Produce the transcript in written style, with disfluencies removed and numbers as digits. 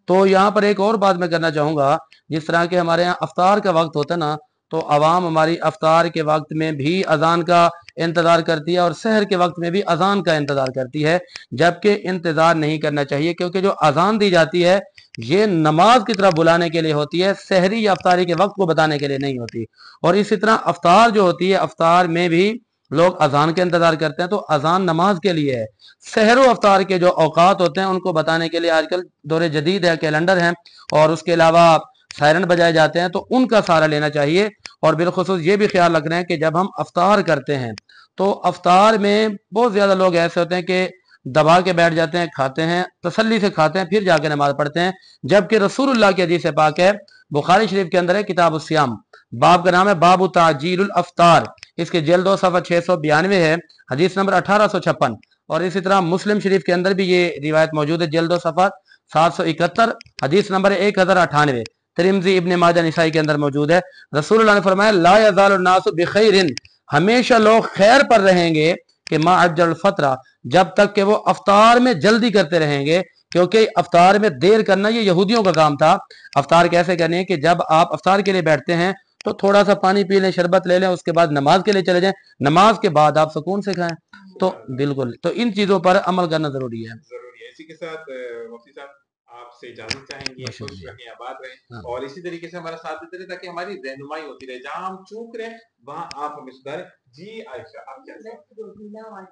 تو यहाँ पर एक और बात मैं करना चाहूँगा, जिस तरह के हमारे यहाँ अफ्तार का वक्त होता है ना, तो आवाम हमारी अफ्तार के वक्त में भी अजान का इंतज़ार करती है और सहर के वक्त में भी अजान का इंतज़ार करती है, जबकि इंतज़ार नहीं करना चाहिए, क्योंकि जो अजान दी जाती है ये नमाज की तरफ बुलाने के लिए होती है, सहरी या अफ्तारी के वक्त को बताने के लिए नहीं होती। और इसी तरह अफ्तार जो होती है, अफ्तार में भी लोग अजान के इंतजार करते हैं, तो अजान नमाज के लिए है। सहर व अफ्तार के जो औकात होते हैं उनको बताने के लिए आजकल दौरे जदीद है, कैलेंडर है, और उसके अलावा सायरन बजाए जाते हैं, तो उनका सहारा लेना चाहिए। और बिलखुसूस ये भी ख्याल रखना है कि जब हम अफ्तार करते हैं तो अफ्तार में बहुत ज़्यादा लोग ऐसे होते हैं कि दबा के बैठ जाते हैं, खाते हैं, तसल्ली से खाते हैं, फिर जाके नमाज पढ़ते हैं, जबकि रसूलुल्लाह की हदीस पाक है, बुखारी शरीफ के अंदर है, किताब उस्सियाम, बाब का नाम है बाबू ताजीलुल अफ्तार, इसके जेल 2 सफ़ा 692 है, हदीस नंबर 1856। और इसी तरह मुस्लिम शरीफ के अंदर भी ये रिवायत मौजूद है, जेल 2 सफ़ा 771, हदीस नंबर 1098। तिरमिज़ी, इब्ने माजा, निसाई के अंदर मौजूद है। रसूलुल्लाह ने फरमाया ला यज़ालु नासु बिखैरिन, हमेशा लोग खैर पर रहेंगे कि मा अज्जल फतरा, जब तक कि वो अफ्तार में जल्दी करते रहेंगे, क्योंकि अफ्तार में देर करना ये यहूदियों का काम था। अफ्तार कैसे करनी है कि जब आप अफ्तार के लिए बैठते हैं तो थोड़ा सा पानी पी लें, शरबत ले लें, उसके बाद नमाज के लिए चले जाएं, नमाज के बाद आप सुकून से खाएं। तो बिल्कुल, तो इन चीजों पर अमल करना जरूरी है। जरूरी है। इसी के साथ मुफ्ती साहब आपसे इजाजत चाहेंगे, खुश रहें, आबाद रहें, हाँ। और इसी तरीके से हमारा साथ देते रहे ताकि हमारी रहनुमाई होती रहे, जहां हम चूक रहे वहां आप हमें सुधारें। जी आयशा, आप क्या